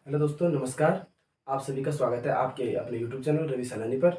Hello दोस्तों, नमस्कार। आप सभी का स्वागत है आपके अपने यूट्यूब चैनल रवि सैलानी पर।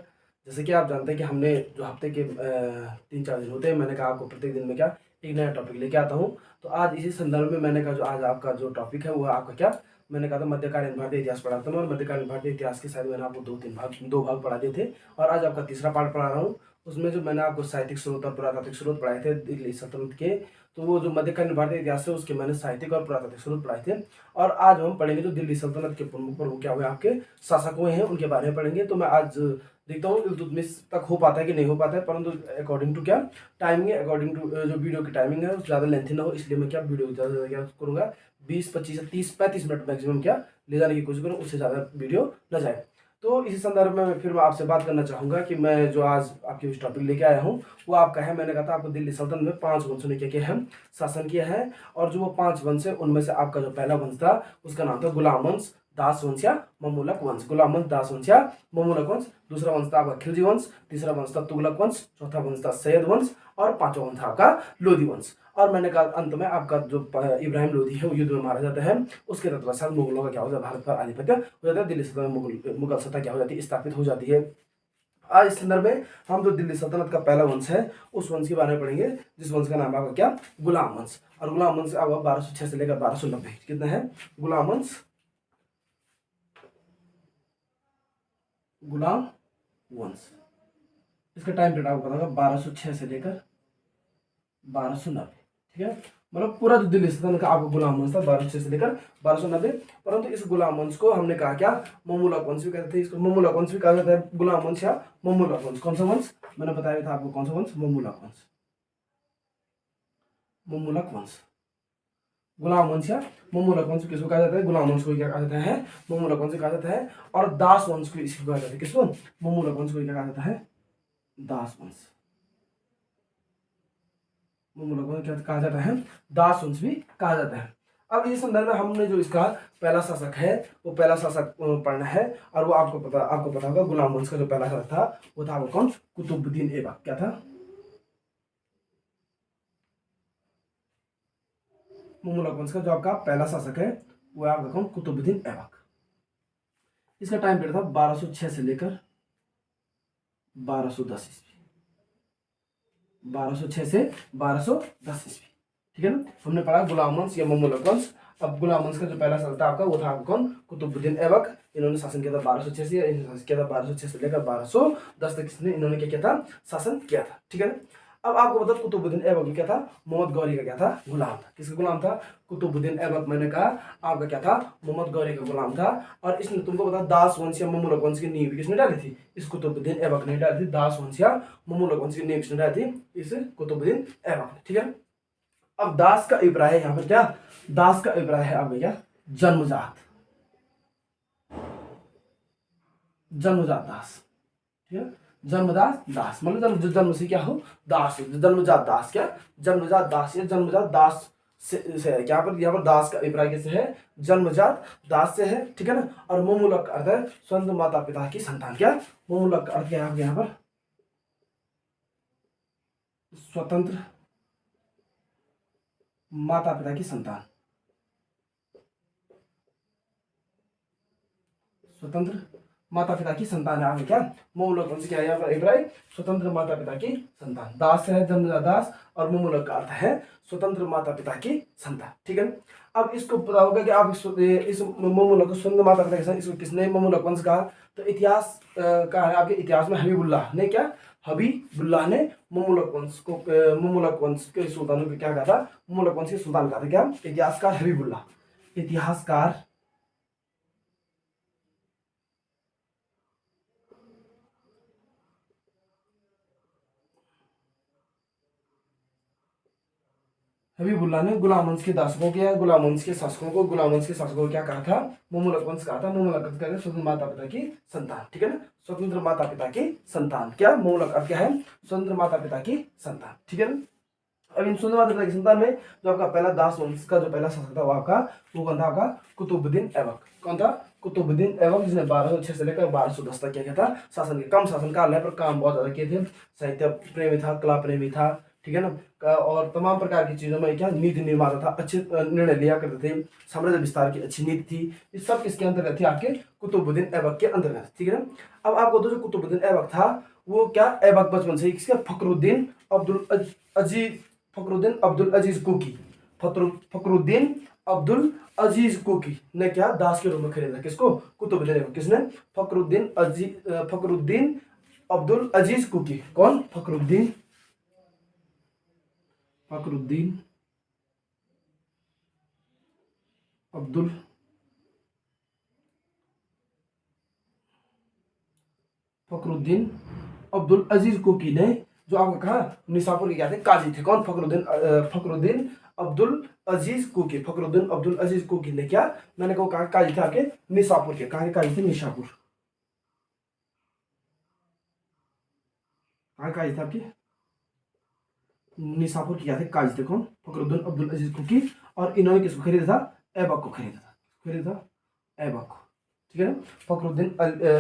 जैसे कि आप जानते हैं कि हमने जो हफ्ते के 3-4 दिन होते हैं, मैंने कहा आपको प्रत्येक दिन में क्या एक नया टॉपिक लेके आता हूँ। तो आज इसी संदर्भ में मैंने कहा जो आज आपका जो टॉपिक है वो है आपका क्या, मैंने कहा था मध्यकालीन भारतीय इतिहास पढ़ाता हूँ और मध्यकालीन भारतीय इतिहास के शायद मैंने आपको 2 भाग पढ़ा दिए थे और आज आपका तीसरा पार्ट पढ़ा रहा हूँ। उसमें जो मैंने आपको साहित्यिक स्रोत और पुरातात्विक स्रोत पढ़ाए थे दिल्ली सल्तनत के, तो वो जो मध्यकालीन भारतीय इतिहास है उसके मैंने साहित्यिक और पुरातात्विक स्रोत पढ़ाए थे। और आज हम पढ़ेंगे जो दिल्ली सल्तनत के प्रमुख प्रमुख क्या हुए आपके शासक हुए हैं उनके बारे में पढ़ेंगे। तो मैं आज देखता हूँ इल्तुतमिश तक हो पाता है कि नहीं हो पाता है, परंतु अकॉर्डिंग टू क्या टाइमिंग है, अकॉर्डिंग टू जो वीडियो की टाइमिंग है ज़्यादा लेंथी ना हो, इसलिए मैं क्या वीडियो ज़्यादा से क्या करूँगा 20-25 30-35 मिनट मैक्सिमम क्या ले जाने की कोशिश करूँ, उससे ज़्यादा वीडियो न जाए। तो इसी संदर्भ में फिर मैं आपसे बात करना चाहूँगा कि मैं जो आज आपके उस टॉपिक लेके आया हूँ वो आपका है, मैंने कहा था आपको दिल्ली सल्तनत में 5 वंशों ने क्या है शासन किया है। और जो वो 5 वंश है उनमें से आपका जो पहला वंश था उसका नाम था गुलाम वंश, दास वंश या ममूलक वंश। गुलाम वंश, दास वंश या ममूलक वंश। दूसरा वंश था आपका खिलजी वंश, तीसरा वंश था तुगलक वंश, चौथा वंश था सैयद वंश और पांचवा वंश था आपका लोधी वंश। और मैंने कहा अंत में आपका जो इब्राहिम लोधी है वो युद्ध में मारा जाता है, उसके तत्पश्चात मुगलों का क्या हो जाता है, भारत पर आधिपत्य हो जाता है, दिल्ली सल्तनत में मुगल सत्ता क्या हो जाती है, स्थापित हो जाती है। आज इस संदर्भ में हम जो दिल्ली सल्तनत का पहला वंश है उस वंश के बारे में पढ़ेंगे, जिस वंश का नाम है आपका क्या गुलाम वंश। और गुलाम वंश आपका 1206 से लेकर 1290 कितना है गुलाम वंश, गुलाम वंश। इसका टाइम पीरियड आपको पता होगा 1206 से लेकर 1290, ठीक है। मतलब पूरा जो दिल्ली सल्तनत का आपको गुलाम वंश था 1206 से लेकर 1290। परंतु इस गुलाम वंश को हमने कहा क्या ममूलक वंश भी कहते थे, इसको ममूलक वंश भी कहा जाता है, गुलाम वंश या ममूलक वंश। कौन सा वंश मैंने बताया था आपको, कौन सा वंश, ममूलक वंश, ममूलक वंश। गुलाम वंश या ममूलक वंश किसको कहा जाता है, गुलाम वंश को क्या कहा जाता है, ममूलक वंश कहा जाता है। और दास वंश को इसको कहा जाता है, किसको, ममूलक वंश को क्या कहा जाता है, दास वंश। ममूलक वंश क्या कहा जाता है, दास वंश भी कहा जाता है। अब इस संदर्भ में हमने जो इसका पहला शासक है वो पहला शासक पढ़ना है। और वो आपको पता होगा गुलाम वंश का जो पहला शासक था वो था वो कौन, कुतुबुद्दीन ऐबक। क्या था, ममूलक वंश का जो आपका पहला शासक है वो है आपका कौन, कुतुबुद्दीन ऐबक। इसका टाइम पीरियड था 1206 से लेकर 1210 ईस्वी, 1206 से 1210 ईस्वी, ठीक है ना। हमने पढ़ा गुलाम वंश या ममूलक वंश। अब गुलाम वंश का जो पहला शासक था आपका वो था कौन, कुतुबुद्दीन ऐबक। इन्होंने शासन किया था 1206 से, इन्होंने शासन किया था 1206 से लेकर 1210 तक इसने इन्होंने क्या किया था, शासन किया था, ठीक है ना। अब आपको बता कुतुबुद्दीन ऐबक में क्या था, मोहम्मद गौरी का क्या था, गुलाम था। किसका गुलाम था, कुतुबुद्दीन ऐबक मैंने कहा आपका क्या था, मोहम्मद गौरी का गुलाम था। और इसने तुमको बता दास वंश या ममूलक वंश की नींव किसने डाली थी, इस कुतुबुद्दीन ऐबक ने डाली थी। दास वंश या ममूलक वंश की नींव किसने डाली थी, इस कुतुबुद्दीन ऐबक ने, ठीक है। अब दास का अभिप्राय है यहाँ पर क्या, दास का अभिप्राय है आपका क्या, जन्मजात, जन्मजात दास, ठीक है। जन्मजात दास मतलब जन्म से क्या हो, दास, जन्मजात दास, क्या जन्मजात दास या जन्मजात दास से है। यहाँ पर दास का अभिप्राय कैसे है, जन्मजात दास से है, ठीक है ना। और ममूलक का अर्थ है स्वतंत्र माता पिता की संतान। क्या ममूलक का अर्थ क्या है यहाँ पर, स्वतंत्र माता पिता की संतान, स्वतंत्र माता पिता की संतान है आगे क्या, ममूलक वंश क्या है यहाँ पर अभिप्राय, स्वतंत्र माता पिता की संतान। दास है जन्मजात दास और ममूलक का अर्थ है स्वतंत्र माता पिता की संतान, ठीक है। अब इसको पता होगा कि आप इस ममूलक को स्वतंत्र माता पिता की संतान इसको किसने ममूलक वंश कहा, तो इतिहास का है आपके इतिहास में हबीबुल्लाह ने क्या, हबीबुल्लाह ने ममूलक वंश को ममूलक वंश के सुल्तानों को क्या कहा था, ममूलक वंश के सुल्तान कहा था, क्या इतिहासकार हबीबुल्लाह, इतिहासकार हबीबुल्लाह ने गुलाम वंश के दासकों के गुलाम वंश के शासकों को गुलाम वंश के शासकों को क्या कहा था, ममूलक वंश कहा था। ममूलक अर्थ क्या है, स्वतंत्र माता पिता की संतान, ठीक है ना, स्वतंत्र माता पिता की संतान। क्या ममूलक अर्थ क्या है, स्वतंत्र माता पिता की संतान, ठीक है ना। अब इन स्वतंत्र माता पिता की संतान में जो आपका पहला दास वंश का जो पहला शासक था वो आपका वो कौन था, आपका कुतुबुद्दीन ऐबक। कौन था, कुतुबुद्दीन ऐबक, जिसने 1206 से लेकर 1210 तक क्या था शासन किया। कम शासन काल है पर काम बहुत ज्यादा किए थे, साहित्य प्रेमी था, कला प्रेमी था, ठीक है ना। और तमाम प्रकार की चीज़ों में क्या नीति निर्माता था, अच्छे निर्णय लिया करते थे, साम्राज्य विस्तार की अच्छी नीति थी। ये सब किसके अंतर्गत थी? आपके कुतुबुद्दीन ऐबक के अंतर्गत, ठीक है ना। अब आपको तो जो कुतुबुद्दीन ऐबक था वो क्या, ऐबक बचपन से ही किसका, फखरुद्दीन अब्दुल अजीज कुकी, फखरुद्दीन अब्दुल अजीज कुकी ने क्या दास के रूप में खरीदा। किसको? कुतुबुद्दीन ऐबक। किसने? फखरुद्दीन अब्दुल अजीज कुकी। कौन? फखरुद्दीन अब्दुल फखरुद्दीन अब्दुल अजीज कुकी ने, जो आपको कहा निसापुर के क्या थे, काजी थे। कौन? फखरुद्दीन अब्दुल अजीज कुकी। फखरुद्दीन अब्दुल अजीज कुकी ने क्या, मैंने कहा काजी थे आपके निसापुर के। कहाँ के काजी थे? निशापुर। कहाँ काजी थे आपके? निसापुर के क्या थे? काजी थे। कौन? फखरुद्दीन अब्दुल अजीज कुकी। और इन्होंने किसको खरीदा था? ऐबक को खरीदा था। खरीदा था ऐबक को, ठीक है ना। फखरुद्दीन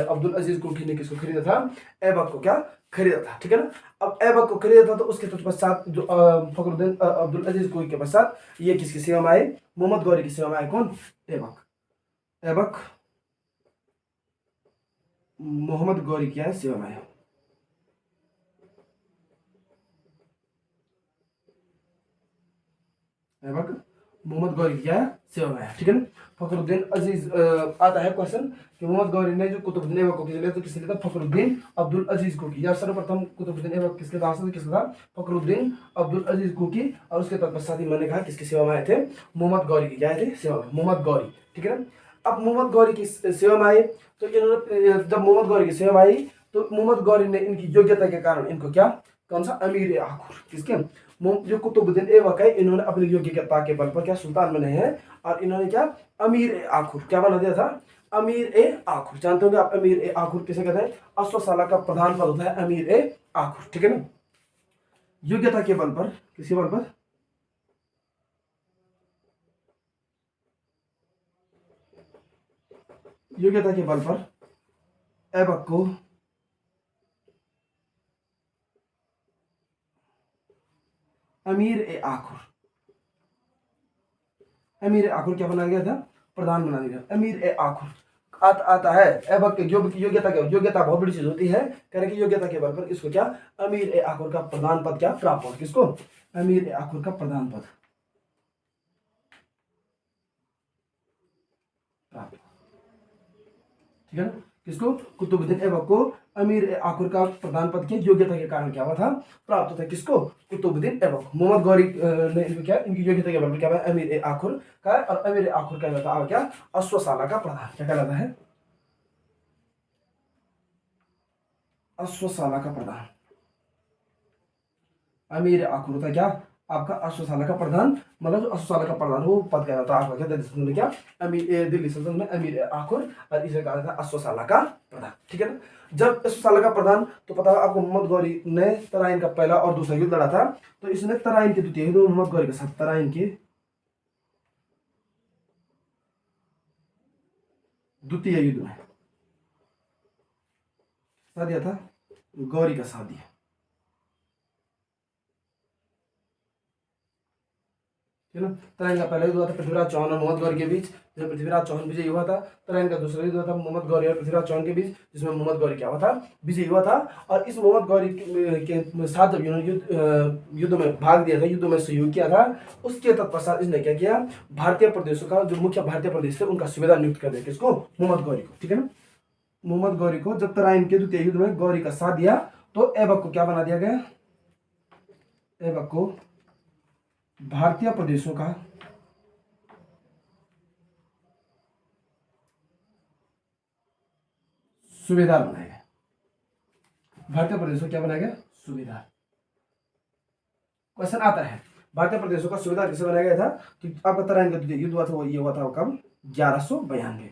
अब्दुल अजीज कुकी ने किसको खरीदा था? ऐबक को क्या खरीदा था, ठीक है ना। अब ऐबक को खरीदा था तो उसके तत्पश्चात जो फखरुद्दीन अब्दुल अजीज कुकी के पश्चात ये किसकी सेवा में आए? मोहम्मद गौरी की सेवा में आए। कौन? ऐबक। ऐबक मोहम्मद गौरी की सेवा में आए। ऐबक मोहम्मद गौरी की सेवा में आया, ठीक है ना। फखरुद्दीन अजीज आता है क्वेश्चन कि मोहम्मद गौरी ने जो कुतुबुद्दीन ऐबक को किसने लिया, तो किसने लिया था? फखरुद्दीन अब्दुल अजीज कुकी। या सर्वप्रथम कुतुबुद्दीन ऐबक किसके दास थे? किसका था? फखरुद्दीन अब्दुल अजीज कुकी। और उसके तत्पश्चात मैंने कहा किसकी सेवा में आए थे? मोहम्मद गौरी की क्या थे? सेवा में। मोहम्मद गौरी, ठीक है ना। अब मोहम्मद गौरी की सेवा में आए तो इन्होंने, जब मोहम्मद गौरी की सेवा में आई तो मोहम्मद गौरी ने इनकी योग्यता के कारण इनको क्या, कौन सा, अमीर आखुर, किसके, जो कुतुबुद्दीन ऐबक है, इन्होंने अपनी योग्यता के बल पर क्या सुल्तान बने हैं और इन्होंने क्या अमीर आखुर क्या बना दिया था? अमीर ए आखुर। जानते होंगे आप अमीर ए आखुर किसे कहते हैं? अश्वशाला का प्रधान पद होता है अमीर ए आखुर, ठीक है ना। योग्यता के बल पर, किसके बल पर? योग्यता के बल पर ऐबक को अमीर ए आखुर, अमीर ए आखुर क्या बनाया गया था? प्रधान बना दिया। अमीर ए आखुर आता है ऐबक के योग्यता के, योग्यता बहुत बड़ी चीज होती है, कहने की योग्यता के बल पर इसको क्या अमीर ए आखुर का प्रधान पद क्या प्राप्त हो। किसको? अमीर ए आखुर का प्रधान पद प्राप्त, ठीक है ना। किसको? कुतुबुद्दीन ऐबक को अमीर ए आखुर का प्रधान पद की योग्यता के कारण क्या हुआ था? प्राप्त होता है। किसको? कुतुबुद्दीन ऐबक। मोहम्मद गौरी ने इनको क्या, इनकी योग्यता के बल पर क्या हुआ? अमीर ए आखुर का। और अमीर ए आखुर कहलाता है क्या? अश्वशाला का प्रधान। क्या कहलाता है? अश्वशाला का प्रधान। अमीर आखुर होता है क्या आपका? अश्वशाला का प्रधान। मतलब जो अश्वशाला का प्रधान वो पद कहलाता है आपका क्या, दिल्ली सल्तनत में क्या, दिल्ली सल्तनत में अमीर आखुर। और इसे कहा जाता है अश्वशाला का प्रधान, ठीक है ना। जब अश्वशाला का प्रधान, तो पता है आपको मोहम्मद गौरी ने तराइन का पहला और दूसरा युद्ध लड़ा था, तो इसने तराइन के द्वितीय युद्ध मोहम्मद गौरी के साथ तराइन के द्वितीय युद्ध में साथ दिया था, गौरी का साथ दिया, है ना। तराइन का पहला युद्ध हुआ था पृथ्वीराज चौहान और मोहम्मद गौरी के बीच, जिसमें पृथ्वीराज चौहान विजयी हुआ था। तराइन का दूसरा युद्ध हुआ था मोहम्मद गौरी और पृथ्वीराज चौहान के बीच, जिसमें मोहम्मद गौरी क्या हुआ था? विजयी हुआ था। और इस मोहम्मद गौरी के साथ जब इन्होंने युद्ध में भाग दिया था, युद्ध में सहयोग किया था, उसके तत्पश्चात इसने क्या किया? भारतीय प्रदेशों का जो मुख्य भारतीय प्रदेश थे उनका सूबेदार नियुक्त कर दिया। किसको? मोहम्मद गौरी को, ठीक है ना। मोहम्मद गौरी को जब तराइन के द्वितीय युद्ध में गौरी का साथ दिया तो ऐबक को क्या बना दिया गया? ऐबक को भारतीय प्रदेशों का सूबेदार बनाया गया। भारतीय प्रदेशों क्या बनाया गया? सूबेदार। क्वेश्चन आता है भारतीय प्रदेशों का सूबेदार किसे बनाया गया था? तो आपका तराइन का युद्ध हुआ था, वो ये हुआ था कब? 1192 में।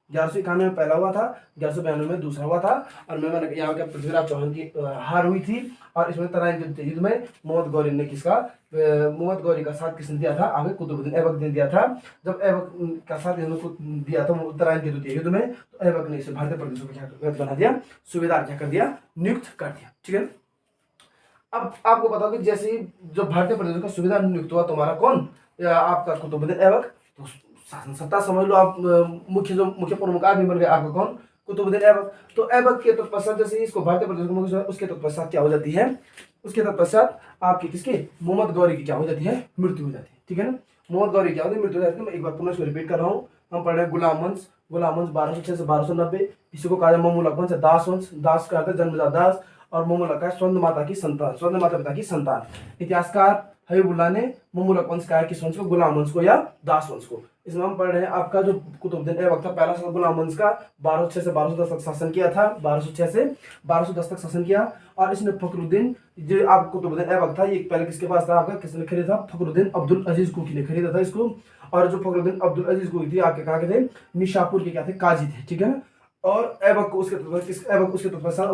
1191 में पहला हुआ था, 1192 में दूसरा हुआ था। और मैंने यहाँ का पृथ्वीराज चौहान की हार हुई थी। और इसमें तराइन के युद्ध में मोहम्मद गौरी ने मोहम्मद गौरी का साथ किसने दिया था? आगे कुतुबुद्दीन ऐबक ने दिया था। जब ऐबक का साथ इन्होंने दिया था तराइन के द्वितीय युद्ध में, तो ऐबक ने इसे भारतीय प्रदेशों को क्या बना दिया? सूबेदार क्या कर दिया? नियुक्त कर दिया, ठीक है। अब आपको बता दो जैसे ही जो भारतीय प्रदेशों का सुविधा नियुक्त हुआ तुम्हारा कौन, आपका कुतुबुद्दीन ऐबक। तो शासन सत्ता समझ लो आप, मुख्य प्रमुख आदमी बन गए आपका कौन, कुतुबुद्दीन ऐबक। तो ऐबक के तत्पश्चात जैसे ही इसको भारतीय प्रदेश का मुख्य, उसके तत्पश्चात क्या हो जाती है, उसके तत्पश्चात आपकी किसकी, मोहम्मद गौरी की क्या हो जाती है, मृत्यु हो जाती है। ठीक है ना, मोहम्मद गौरी क्या होती है, मृत्यु हो जाती है। मैं एक बार पुनः इसको रिपीट कर रहा हूँ। हम पढ़ रहे हैं गुलाम वंश, गुलाम वंश 1206 से 1290, इसी को कहा जाए मुमलक वंश, दास वंश, दास का अर्थ है जन्मजात दास, और मुमलक का स्वर्ण माता की संतान, स्वर्ण माता पिता की संतान। इतिहासकार हबीबुल्लाह ने मुमलक वंश कहा है किस वंश को, गुलाम वंश को या दास वंश को। इसमें हम पढ़ रहे हैं आपका जो कुतुबुद्दीन ऐबक था, पहला शासक गुलाम वंश का 1206 से 1210 तक शासन किया था, 1206 से 1210 तक शासन किया। और इसने फखरुद्दीन, जो आप कुतुबुद्दीन ऐबक था, ये पहले किसके पास था आपका, किसने खरीदा था, फखरुद्दीन अब्दुल अजीज कुकी ने खरीदा था इसको। और जो फखरुद्दीन अब्दुल अजीज कुकी थी आपके कहा के थे, निशापुर के क्या थे, काजी थे। ठीक है ना, और ऐबक को उसके तत्पश्चात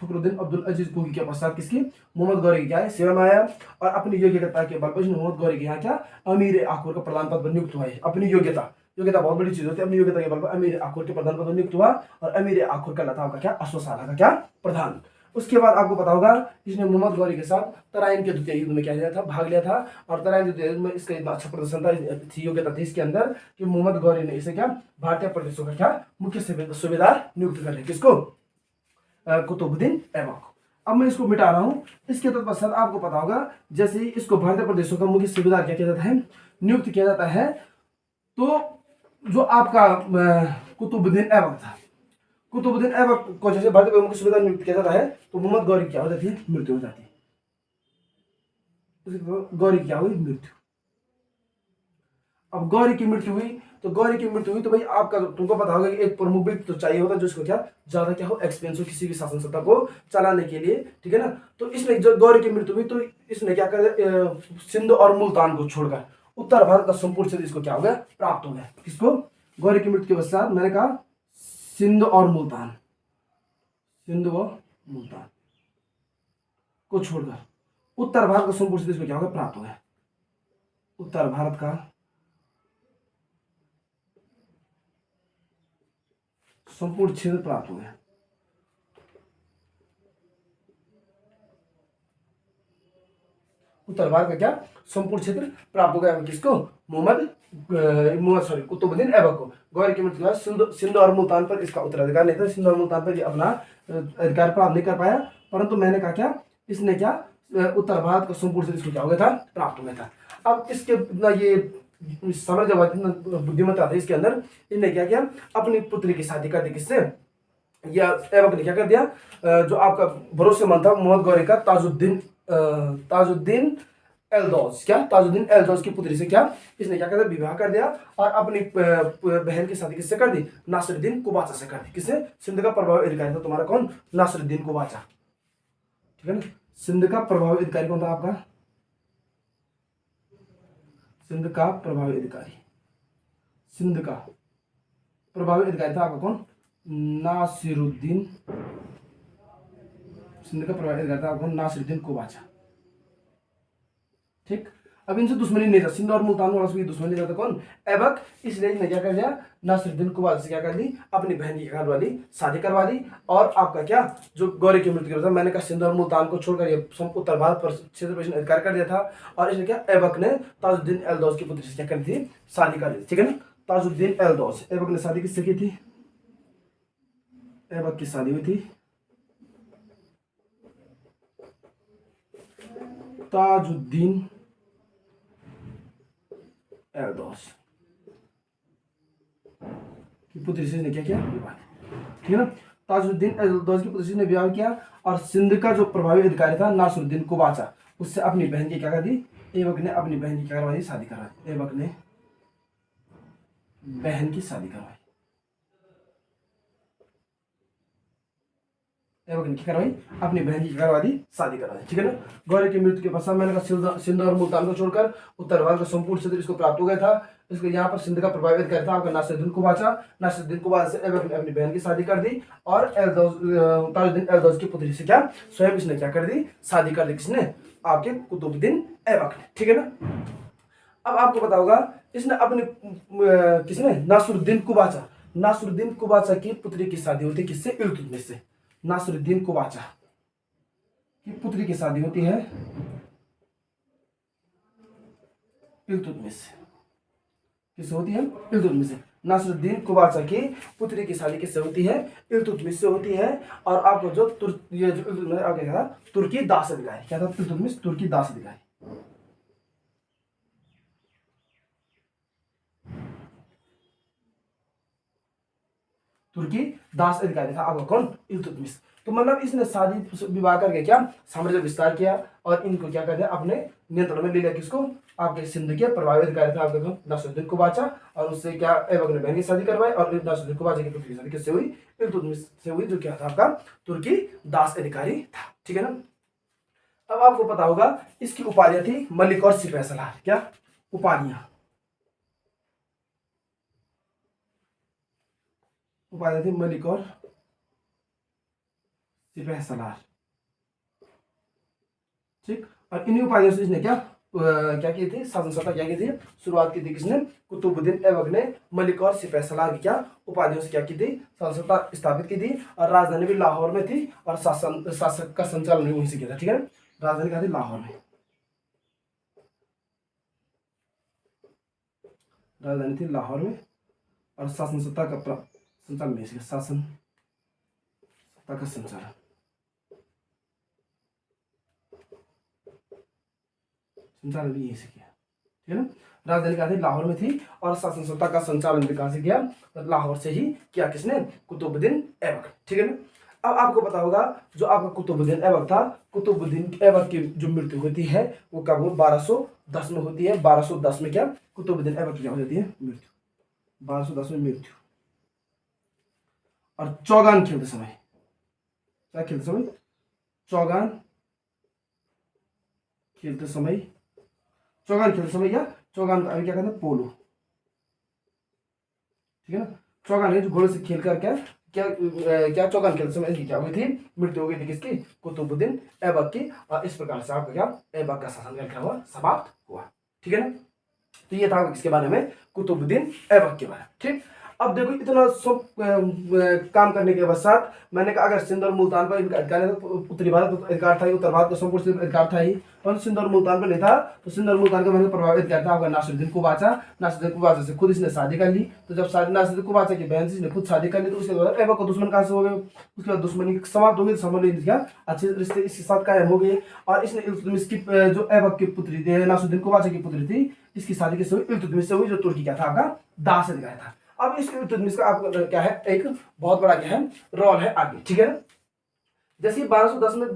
फखरुद्दीन अब्दुल अजीज कुकी के पश्चात किसकी, मोहम्मद गौरी की क्या है, सेवा में आया। और अपनी योग्यता के बल पर मोहम्मद गौरी के यहाँ क्या, अमीर आखुर का प्रधान पद पर नियुक्त हुआ है। अपनी योग्यता, योग्यता बहुत बड़ी चीज होती है, अपनी योग्यता के बल पर अमीर आखुर के प्रधान पद पर नियुक्त हुआ। और अमीर आखुर का लता का क्या, अश्वशाला का क्या प्रधान। उसके बाद आपको पता होगा इसने मोहम्मद गौरी के साथ तराइन के द्वितीय युद्ध में क्या किया था, भाग लिया था। और तराइन द्वितीय युद्ध में इसका इतना अच्छा प्रदर्शन था, थी योग्यता थी इसके अंदर, कि मोहम्मद गौरी ने इसे क्या, भारतीय प्रदेशों का क्या मुख्य सूबेदार नियुक्त कर लिया। किसको, कुतुबुद्दीन ऐबक को। अब मैं इसको मिटा रहा हूँ। इसके तत्पश्चात आपको पता होगा जैसे ही इसको भारतीय प्रदेशों का मुख्य सूबेदार क्या किया जाता है, नियुक्त किया जाता है, तो जो आपका कुतुबुद्दीन ऐबक था, कुतुबुद्दीन ऐबक को जैसे भारतीय प्रमुख की सुविधा नियुक्त किया जाता है, तो मोहम्मद गौरी क्या हो जाती है, मृत्यु हो जाती है। गौरी क्या हुई, मृत्यु। अब गौरी की मृत्यु हुई, तो गौरी की मृत्यु हुई तो भाई आपका, तुमको पता होगा कि एक प्रमुख व्यक्ति तो चाहिए होता है जिसको क्या ज्यादा क्या हो, एक्सपेंस हो किसी भी शासन सत्ता को चलाने के लिए। ठीक है ना, तो इसने जब गौरी की मृत्यु हुई तो इसने क्या कर, सिंध और मुल्तान को छोड़कर उत्तर भारत का संपूर्ण क्षेत्र इसको क्या हो गया, प्राप्त हो गया। किसको, गौरी की मृत्यु के पश्चात मैंने कहा सिंध और मुल्तान, सिंध व मुल्तान को छोड़कर उत्तर भारत का संपूर्ण क्षेत्र इसको क्या होगा, प्राप्त हो गया। उत्तर भारत का संपूर्ण क्षेत्र प्राप्त हो गया। उत्तर भारत का क्या संपूर्ण क्षेत्र प्राप्त हो गया। किसको, कुतुबुद्दीन ऐबक को। गौरी की मृत्यु के सिंध और मुल्तान पर इसका उत्तराधिकार नहीं था, सिंध और मुल्तान पर अपना अधिकार प्राप्त नहीं कर पाया। परंतु मैंने कहा क्या, इसने क्या उत्तर भारत का संपूर्ण क्षेत्र इसको क्या हो गया था, प्राप्त हो गया था। अब इसके इतना ये समझ जब बुद्धिमत्ता थी इसके अंदर, इन्हें क्या किया, अपनी पुत्री की शादी कर दी। किससे, या ऐबक ने क्या कर दिया, जो आपका भरोसेमंद था मोहम्मद गौरी का, ताजुद्दीन एल्दौज, क्या ताजुद्दीन एल्दौज की पुत्री से क्या इसने क्या कर दिया, विवाह कर दिया। और अपनी बहन की शादी किससे कर दी, नासिरुद्दीन कुबाचा से कर दी। किससे, सिंध का प्रभावी अधिकारी था तुम्हारा कौन, नासिरुद्दीन कुबाचा। ठीक है ना, सिंध का प्रभावी अधिकारी कौन था आपका, सिंध का प्रभावी अधिकारी, सिंध का प्रभावी अधिकारी था आपका कौन, नासिरुद्दीन, सिंध का प्रभावी अधिकारी था आपका नासिरुद्दीन कुबाचा। ठीक, अब इनसे दुश्मनी नहीं था, सिंध और मुल्तान वालों से दुश्मनी नहीं था कौन, ऐबक। इसलिए ने क्या कर दिया, नासिरुद्दीन कुबाचा से क्या कर दी, अपनी बहन की वाली शादी करवा दी। और आपका क्या, जो गौरी की मृत्यु के बाद मैंने कहा सिंध और मुल्तान को छोड़कर ये उत्तर भारत पर क्षेत्र पर अधिकार कर दिया था। और इसने क्या, ऐबक ने ताजुद्दीन एल्दौज की पुत्री से क्या कर दी थी, शादी कर दी। ठीक है ना, ताजुद्दीन एल्दौज, ऐबक ने शादी किससे की थी, ऐबक की शादी हुई थी ताजुद्दीन एल्दौज की पुत्री से क्या किया, विवाह। ठीक है ना, ताजुद्दीन एल्दौज की पुत्री से ने विवाह किया। और सिंध का जो प्रभावी अधिकारी था नासिरुद्दीन कुबाचा, उससे अपनी बहन की क्या कर दी, ऐबक ने अपनी बहन की क्या करवाई, शादी करवाई। ऐबक ने बहन की शादी करवाई, ऐबक ने क्या करवाई, अपनी बहन की करवा दी, शादी करवा दी। ठीक है ना, गौरी की मृत्यु के पश्चात मैंने कहा सिंध और मुल्तान को छोड़कर उत्तर भारत का संपूर्ण क्षेत्र इसको प्राप्त हो गया था। इसके यहाँ पर सिंध का प्रभावी अधिकारी था आपका नासिरुद्दीन कुबाचा। नासिरुद्दीन कुबाचा से ऐबक ने अपनी बहन की शादी कर दी। और ताजुद्दीन एल्दौज की पुत्री से क्या स्वयं इसने क्या कर दी, शादी कर दी। किसने, आपके कुतुबुद्दीन ऐबक ने। ठीक है ना, अब आपको पता होगा इसने अपने किसने, नासिरुद्दीन कुबाचा, नासिरुद्दीन कुबाचा की पुत्री की शादी होती किससे, इल्तुतमिश से। नासिरुद्दीन कुबाचा की पुत्री की शादी होती है इल्तुतमिश से। किससे होती है? इल्तुतमिश से। नासिरुद्दीन कुबाचा की पुत्री की शादी किससे होती है? इल्तुतमिश से होती है। और आपको जो ये जो इल्तुतमिश आगे था तुर्की दास अधिकारी, क्या था? इल्तुतमिश तुर्की दास अधिकारी। तुर्की दास अधिकारी था आपका कौन? इल्तुतमिश। तो मतलब इसने शादी विवाह करके क्या साम्राज्य विस्तार किया और इनको क्या कहते हैं अपने नियंत्रण में ले लिया। किसको? आपके सिंध के प्रभावी अधिकारी था आपका कौन? नासिरुद्दीन कुबाचा। और उससे क्या ऐबक ने बहन की शादी करवाई और नासिरुद्दीन कुबाचा की पुत्री की शादी किससे हुई? इल्तुतमिश से हुई, जो क्या था आपका तुर्की दास अधिकारी था। ठीक है ना। अब आपको पता होगा इसकी उपाधियां थी मलिक और सिपहसलार। क्या उपाधियां? उपाधियां थी मलिक और सिपहसलार। ठीक। और इन्हीं उपाधियों से इसने क्या की थी? शासन सत्ता क्या की थी? शुरुआत की थी किसने? कुतुबुद्दीन ऐबक ने मलिक और सिपहसलार की क्या उपाधियों से क्या की थी? शासन सत्ता स्थापित की थी। और राजधानी भी लाहौर में थी और शासक का संचालन भी वहीं से किया था। ठीक है। राजधानी कहाँ थी? लाहौर में। राजधानी थी लाहौर में और शासन सत्ता का संचालन भी इसी शासन सत्ता का संचालन भी यहीं से किया। ठीक है ना। राजधानी कहाँ थी? लाहौर में थी और शासन सत्ता का संचालन भी कहाँ से किया? लाहौर से ही किया। किसने? कुतुबुद्दीन ऐबक। ठीक है ना। अब आपको पता होगा जो आपका कुतुबुद्दीन ऐबक था, कुतुबुद्दीन ऐबक की जो मृत्यु होती है वो कब? 1210 में होती है। 1210 में क्या कुतुबुद्दीन ऐबक की क्या हो जाती है? मृत्यु। 1210 में मृत्यु। और चौगान खेलते समय, क्या खेलते समय? चौगान खेलते समय, चौगान खेलते समय या चौगान का अभी क्या कहते हैं? पोलो। ठीक है ना। चौगान है जो घोड़े से खेल कर क्या चौगान खेलते समय इनकी क्या हुई थी? मृत्यु हो गई थी। किसकी? कुतुबुद्दीन ऐबक की। और इस प्रकार से आपका क्या ऐबक का शासन क्या हुआ? समाप्त हुआ। ठीक है ना। तो ये था किसके बारे में? कुतुबुद्दीन ऐबक के बारे में। ठीक। अब देखो इतना सब काम करने के पश्चात मैंने कहा अगर सिंध और मुल्तान पर इनका अधिकार है तो उत्तरी भारत तो अधिकार था ही, उत्तर भारत का संपूर्ण अधिकार था ही, पर सिंध और मुल्तान पर नहीं था। तो सिंध और मुल्तान का मैंने प्रभावित किया था आपका नासिरुद्दीन कुबाचा। नासिरुद्दीन कुबाचा से खुद इसने शादी कर ली। तो जब नासिरुद्दीन कुबाचा की बहन से इसने खुद शादी कर ली तो उसके बाद ऐबक को दुश्मन कहाँ से हो गए? उसके बाद दुश्मनी समाप्त हो गई। संबंध क्या अच्छे रिश्ते इसके साथ कायम हो गए। और इसने इल्तुतमिश की जो ऐबक की पुत्री थी, नासिरुद्दीन कुबाचा की पुत्री थी, इसकी शादी किससे हुई? इल्तुतमिश से हुई, जो तुर्की क्या था आपका दास अधिकारी था। अब इस इल्तुतमिश का आपको क्या है? एक बहुत बड़ा क्या है? रोल है आगे। ठीक है ना। जैसे 1210 में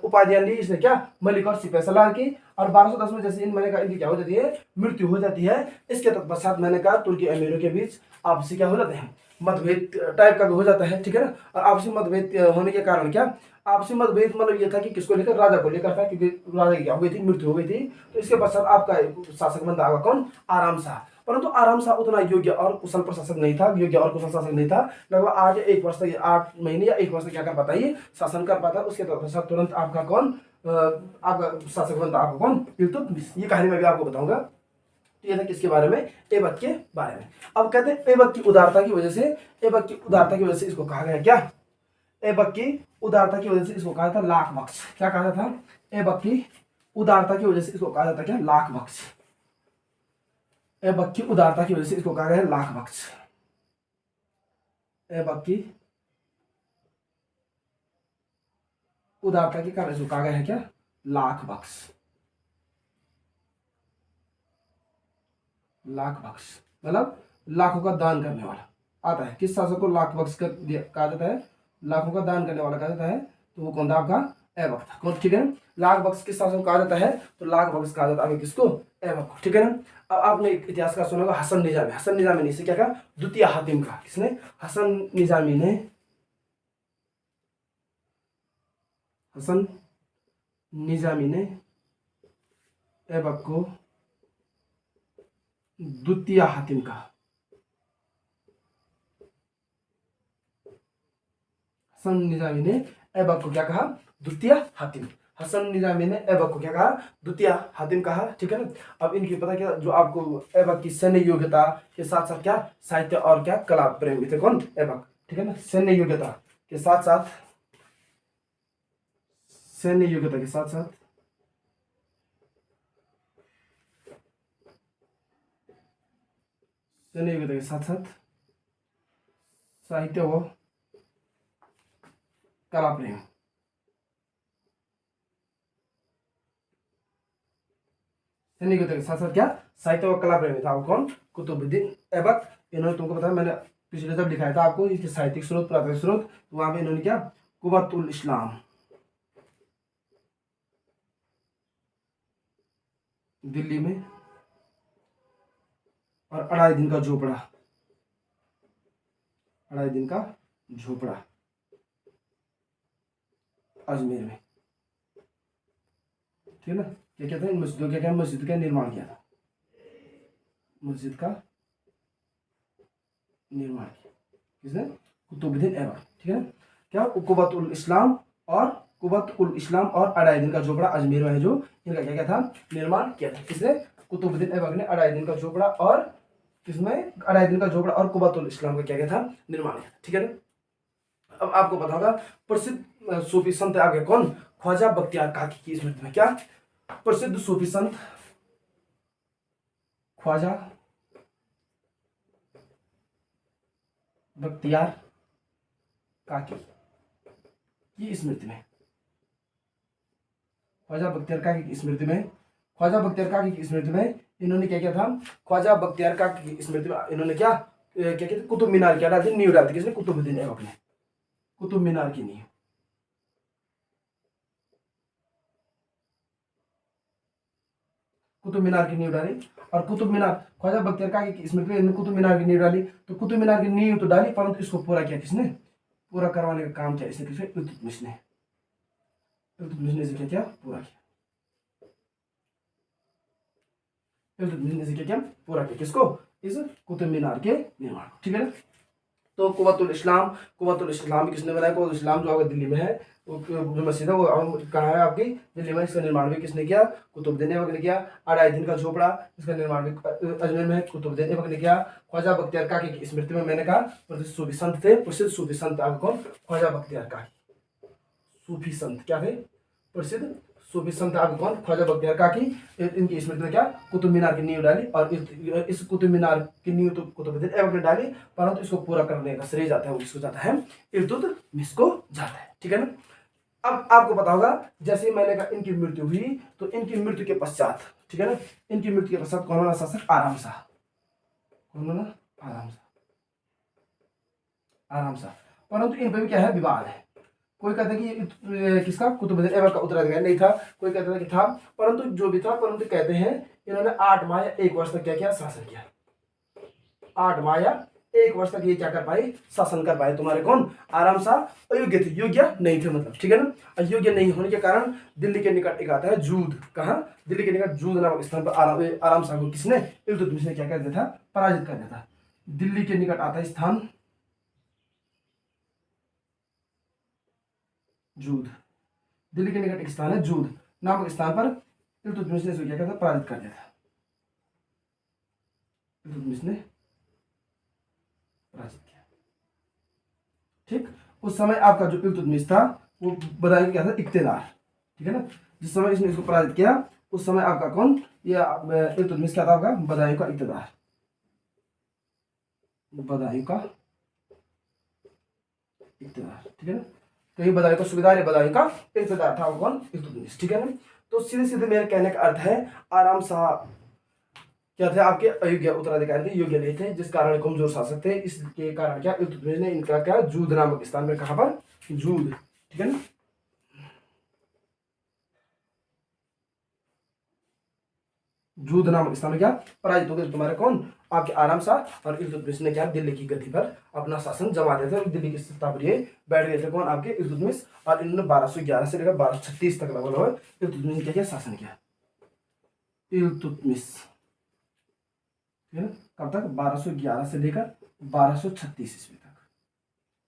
उपाधियां ली इसने क्या? मलिक और सिपहसलार की। और 1210 में जैसे मैंने कहा इनकी क्या हो जाती है? मृत्यु हो जाती है। इसके तत्पश्चात मैंने कहा तुर्की अमीरों के बीच आपसी क्या हो जाते हैं? मतभेद टाइप का भी हो जाता है। ठीक है ना। और आपसी मतभेद होने के कारण क्या? आपसी मतभेद मतलब ये था कि किसको लेकर? राजा को लेकर था, क्योंकि राजा की क्या हो गई थी? मृत्यु हो गई थी। तो इसके पश्चात आपका शासक बनता होगा कौन? आराम शाह। परंतु आराम शाह उतना योग्य और कुशल प्रशासक नहीं था, योग्य और कुशल शासक नहीं था। लगभग 1 वर्ष तक, 8 महीने या 1 वर्ष तक क्या कर पाता? ये शासन कर पाता। उसके तत्पश्चात तुरंत आपका कौन आपका शासक बनता? आपका कौन? इल्तुतमिश। ये कहानी मैं भी आपको बताऊंगा। तो ये था किसके बारे में? ऐबक के बारे में। अब कहते हैं ऐबक की उदारता की वजह से, ऐबक की उदारता की वजह से इसको कहा गया क्या? ऐबक की उदारता की वजह से इसको कहा था लाख बख्श। क्या कहा था? ऐबक की उदारता की वजह से इसको कहा जाता क्या? लाख बख्श। ऐबक की उदारता की वजह से इसको कहा गया है लाख बख्श। ऐबक की उदारता के कारण इसको कहा गया है क्या? लाख बख्श। लाख बख्श मतलब लाखों का दान करने वाला आता है। किस शासक को लाख बख्श कहा जाता है? लाखों का दान करने वाला कहा जाता है। तो वो कौन था? आपका ऐबक था। कौन? ठीक है। लाख बख्श किस शासक को कहा जाता है? तो लाख बख्श कहा जाता है किसको? ऐबक को। ठीक है ना। अब आपने इतिहास का सुना होगा हसन निजामी। हसन निजामी ने इसे क्या कहा? द्वितीय हातिम कहा। किसने? हसन निजामी ने। हसन निजामी ने ऐबक को द्वितीय हातिम कहा। हसन निजामी ने ऐबक को क्या कहा? द्वितीय हातिम। हसन निजामी ने ऐबक को क्या कहा? द्वितीय हातिम कहा। ठीक है ना। अब इनकी पता क्या जो आपको ऐबक की सैन्य योग्यता के साथ साथ क्या साहित्य और क्या कला प्रेमी थे। कौन? ऐबक। ठीक है ना। सैन्य योग्यता के साथ साथ सैन्य योग्यता के साथ साथ साहित्य व कला प्रेम। सैन्य योग्यता के साथ साथ क्या, साहित्य व कला प्रेमी था। कौन, कुतुबुद्दीन ऐबक। इन्होंने तुमको पता है, मैंने पिछले जब दिखाया था आपको इसके साहित्यिक स्रोत, प्राथमिक स्रोत, तो वहां पे इन्होंने क्या, कुव्वतुल इस्लाम दिल्ली में, और 2.5 दिन का झोपड़ा, 2.5 दिन का झोपड़ा अजमेर में, ठीक है ना। क्या कहते हैं, मस्जिदों क्या, मस्जिद का निर्माण किया था, मस्जिद का निर्माण किया किसने, कुतुबुद्दीन ऐबक, ठीक है ना। क्या, कुव्वतुल इस्लाम और 2.5 दिन का झोपड़ा अजमेर में है, जो इनका क्या क्या था, निर्माण किया था। किसने, कुतुबुद्दीन ऐबक ने 2.5 दिन का झोपड़ा और किसमें, 2.5 दिन का झोपड़ा और कुव्वतुल इस्लाम का क्या क्या था, निर्माण किया था, ठीक है ना। अब आपको पता होगा प्रसिद्ध सूफी संत आगे कौन, ख्वाजा बख्तियार काकी की स्मृति में, क्या, प्रसिद्ध सूफी संत ख्वाजा बख्तियार काकी की स्मृति में, ख्वाजा बख्तियार काकी की स्मृति में, ख्वाजा बख्तियार काकी की स्मृति में इन्होंने क्या किया था, ख्वाजा बख्तियार काकी की स्मृति में इन्होंने क्या क्या कहते, कुतुब मीनार क्या डाली, नींव डाली। किसने, कुतुबुद्दीन ऐबक ने कुतुब मीनार की नींव, कुतुब मीनार की नींव डाली। और कुतुब मीनार, ख्वाजा बख्तियार काकी की स्मृति में इन्होंने कुतुब मीनार की नींव डाली। तो कुतुब मीनार की नींव तो डाली, परंतु इसको पूरा किया किसने, पूरा करवाने का काम किया इसने, किसने, इल्तुतमिश ने। इल्तुतमिश ने क्या किया, पूरा किया। इल्तुतमिश ने क्या किया, पूरा किया किसको, इस कुतुब मीनार के निर्माण, ठीक है ना। तो कुव्वतुल इस्लाम किसने बनाया, कुव्वतुल इस्लाम जो आपका दिल्ली में है, वो जो मस्जिद है वो कहाँ है आपकी, दिल्ली में। इसका निर्माण भी किसने किया, कुतुबुद्दीन ऐबक ने किया। 2.5 दिन का झोपड़ा, इसका निर्माण भी अजमेर में है, कुतुबुद्दीन ऐबक ने किया। ख्वाजा बख्तियार काकी की स्मृति में मैंने कहा प्रसिद्ध सूफी संत थे, प्रसिद्ध सूफी संत आप कौन, ख्वाजा बख्तियार काकी। सूफी संत क्या थे, प्रसिद्ध सूफी संत आप कौन, ख्वाजा बख्तियार काकी। इनकी स्मृति में क्या, कुतुब मीनार की नींव डाली। और इस कुतुब मीनार की नींव तो कुतुबुद्दीन ऐबक ने डाली, परंतु इसको पूरा करने का श्रेय जाता है, वो किसको जाता है, इल्तुतमिश को जाता है, ठीक है ना। अब आपको पता होगा, जैसे ही मैंने कहा इनकी मृत्यु हुई, तो इनकी मृत्यु के पश्चात, ठीक है ना, इनकी मृत्यु के पश्चात कौन बना शासक, आराम शाह। कौन बना, आराम शाह। परंतु इन पर भी क्या है, विवाद है। कोई कहता है कि ये किसका, कुतुबुद्दीन ऐबक का उत्तराधिकारी नहीं था, कोई कहता है कि था, परंतु जो भी था, परंतु कहते हैं इन्होंने 8 माह या 1 वर्ष तक क्या किया, शासन किया। 8 माह या 1 वर्ष तक ये क्या कर पाए, शासन कर पाए। तुम्हारे कौन, आराम शाह अयोग्य थे, योग्य नहीं थे, मतलब, ठीक है ना। अयोग्य नहीं होने के कारण दिल्ली के निकट एक आता है जूद, कहाँ, दिल्ली के निकट जूद नामक स्थान पर आराम शाह को किसने, इल्तुतमिश ने क्या कर दिया था, पराजित कर दिया था। दिल्ली के निकट आता है स्थान जूद, दिल्ली के निकट एक स्थान है जूद नामक स्थान पर इल्तुतमिश ने क्या था, पराजित कर दिया था। इल्तुतमिश ने पराजित किया, ठीक। उस समय आपका जो इल्तुतमिश था वो बदायूं क्या था, इक्तेदार, ठीक है ना। जिस समय इसने इसको पराजित किया, उस समय आपका कौन, ये इल्तुतमिश क्या था, आपका बदायूं का इक्तेदार, बदायूं का इक्तेदार, ठीक है ना। तो ये बदायूं का सूबेदार है, बदायूं का इक्तेदार था वो कौन, इल्तुतमिश, ठीक है ना। तो सीधे सीधे मेरे कहने का अर्थ है, आराम शाह क्या थे, आपके अयोग्य उत्तराधिकारी थे, योग्य नहीं थे, जिस कारण कमजोर शासक थे। इसके कारण क्या, इल्तुतमिश ने इनका क्या, जूद नामक स्थान में, कहां पर, जूद, ठीक है ना। जूद नामक स्थान में क्या, पराजित हो गए। तुम्हारे कौन, आपके आराम शाह और इल्तुतमिश ने क्या, दिल्ली की गद्दी पर अपना शासन जमा दिया था, और दिल्ली की सत्ता पर ये बैठ गए थे। कौन, आपके इल्तुतमिश। और इन्होंने 1211 से लेकर 1236 तक लगभग इल्तुतमिश ने क्या किया, शासन किया, इल्तुतमिश, ठीक है ना। कब तक, 1211 से लेकर 1236 ईस्वी तक,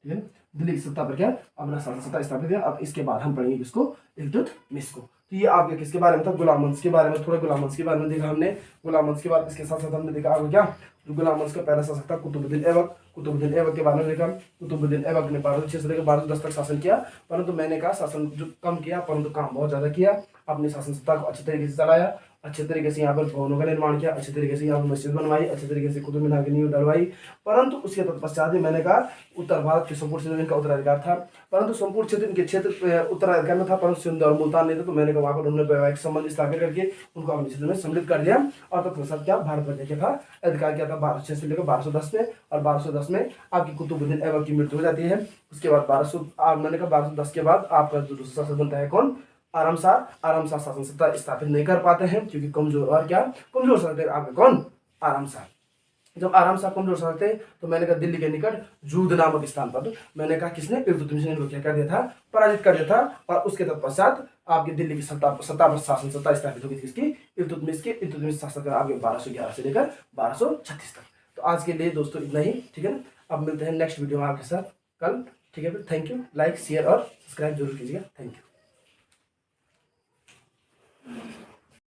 ठीक है ना। दिल्ली की सत्ता पर क्या, अपना शासन सत्ता स्थापित किया। अब इसके बाद हम पढ़ेंगे किसको, इल्तुतमिश को। तो ये आपके किसके बारे में था, गुलाम वंश के बारे में। थोड़ा गुलाम वंश के बारे में देखा हमने। गुलाम वंश के बाद इसके साथ साथ हमने देखा आपको क्या, जो गुलाम वंश का पहला शासक था कुतुबुद्दीन ऐबक। कुतुबुद्दीन ऐबक के बारे में देखा। कुतुबुद्दीन ऐबक ने 1206 से लेकर 1210 तक शासन किया, परंतु मैंने कहा शासन जो कम किया परंतु काम बहुत ज्यादा किया। अपनी शासन सत्ता को अच्छे तरीके से चलाया, अच्छे तरीके से यहाँ पर भवनों का निर्माण किया, अच्छे तरीके से यहाँ पर मस्जिद बनवाई, अच्छे तरीके से कुतुब मीनार की नींव डलवाई। परंतु उसके तत्पश्चात ही मैंने कहा उत्तर भारत के संपूर्ण क्षेत्र इनका उत्तराधिकार था, परंतु संपूर्ण क्षेत्र इनके क्षेत्र उत्तराधिकार में था, परंतु सिंध और मुल्तान नहीं था। तो मैंने कहा वहां पर उन्होंने वैवाहिक संबंध स्थापित करके उनको अपने क्षेत्र में सम्मिलित कर दिया, और तत्पश्चात क्या भारत पर क्या था, अधिकार किया था 1206 से लेकर 1210 में। और 1210 में आपकी कुतुबुद्दीन ऐबक की मृत्यु हो जाती है। उसके बाद 1200 मैंने कहा 1210 के बाद आपका जो दूसरा शासक बनता है कौन, आरामशाह। आरामशाह शासन सत्ता स्थापित नहीं कर पाते हैं क्योंकि कमजोर, और क्या कमजोर शासक थे आपके कौन, आरामशाह। जब आरामशाह कमजोर शासक थे तो मैंने कहा दिल्ली के निकट जूद नामक स्थान पर मैंने कहा किसने, इल्तुतमिश ने इनको क्या कर दिया था, पराजित कर दिया था। और उसके तत्पश्चात आपकी दिल्ली की सत्ता पर शासन सत्ता स्थापित हो गई थी किसकी, इल्तुतमिश की। इल्तुतमिश शासक आपके 1211 से लेकर 1236 तक। तो आज के लिए दोस्तों इतना ही, ठीक है ना। अब मिलते हैं नेक्स्ट वीडियो में आपके साथ कल, ठीक है। फिर थैंक यू, लाइक शेयर और सब्सक्राइब जरूर कीजिएगा। Thank you.